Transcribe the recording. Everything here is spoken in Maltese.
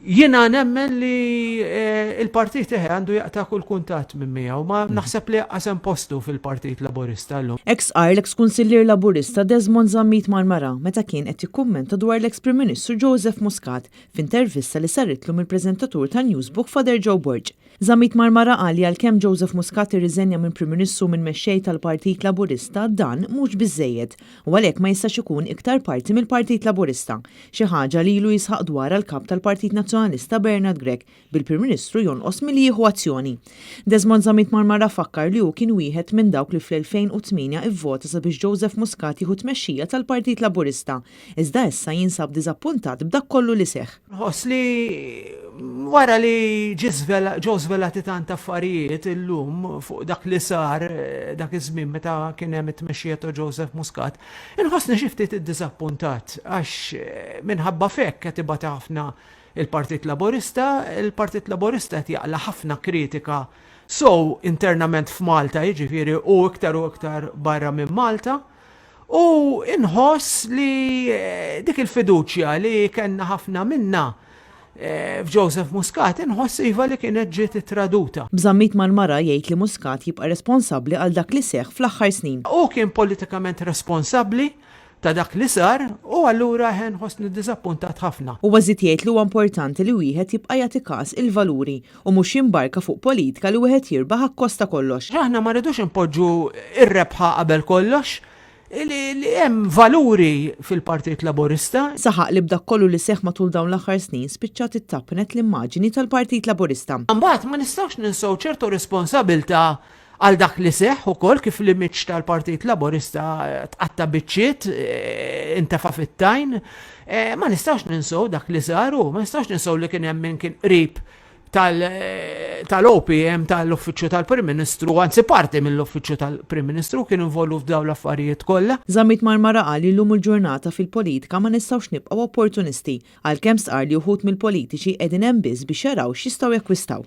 Jiena nemmen li il-Partit għandu jaqta kull kuntatt minn miegħu, ma naħseb li qasem postu fil-Partit Laburista llum. Ex-qar l-ex-kunsillier Laburista Zammit Marmara meta kien qed jikkummenta dwar l-ex-Prim Ministru Joseph Muscat f'intervista li saritlu mill-preżentatur ta' Newsbook Father Joe Borg. Zammit Marmara qal li għalkemm Joseph Muscat irriżenja minn Prim Ministru minn Mexxej tal-Partit Laburista dan mhux biżżejjed u għalhekk ma jistax ikun iktar parti mill-Partit Laburista. Xi ħaġa li ilu jisħaq dwarha l-Kap tal-Partit Nazzjonalista Bernard Grech bil-Prim Ministru jonqos milli jiehu azzjoni. Zammit Marmara fakkar li hu kien wieħed minn dawk li fl-2008 ivvota sabiex Joseph Muscat jieħu tmexxija tal-Partit Laburista. Iżda issa jinsab diżappuntat b'dak kollu li seħħ. Nħoss li wara li ġew żvelati tant affarijiet illum fuq dak li sar dak iż-żmien meta kien hemm it-tmexxija ta' Joseph Muscat, inħossni xi ftit iddiżappuntat għax minħabba fekk qed ibata ħafna il-Partit Laburista qed jaqla ħafna kritika internament f'Malta jiġifieri u iktar barra minn Malta. U inħoss li dik il-fiduċja li kellna ħafna minna f'Joseph Muscat inħoss iva li kienet ġiet traduta. Zammit Marmara jgħid li Muscat jibqa' responsabbli għal dak li seħħ fl-aħħar snin. U kien politikament responsabbli ta' dak li sar u allura nħossni ddiżappuntat ħafna. U żied jgħid li huwa importanti li wieħed jibqa' jagħti każ il-valuri u mhux jimbarka fuq politika li wieħed jirbaħ akkosta kollox. Aħna ma rridux impoġġu ir-rebħa qabel kollox. Li hemm valuri fil-Partit Laburista. Saħaq li b'dak kollu li seħħ matul dawn l-aħħar snin spiċċat ittapnet l-immaġini tal-Partit Laburista. Mbagħad ma nistgħux ninsew ċertu responsabilità għal dak li seħħ ukoll kif l-imiġġ tal-Partit Laburista tqatta biċċiet intefa' fit-tajn. Ma nistgħux ninsew dak li saru, ma nistgħux ninsew li kien hemm min kien qrib tal-OPM tal-Uffiċċju tal-Prim Ministru, anzi parti mill-Uffiċċju tal-Prim Ministru kien involvu f'dawn l-affarijiet kollha. Zammit Marmara qal li llum il-ġurnata fil-politika ma nistgħux nibqgħu opportunisti għalkemm sqar li wħud mill-politiċi qegħdin hemm biss biex jaraw x'jistgħu jakkwistaw.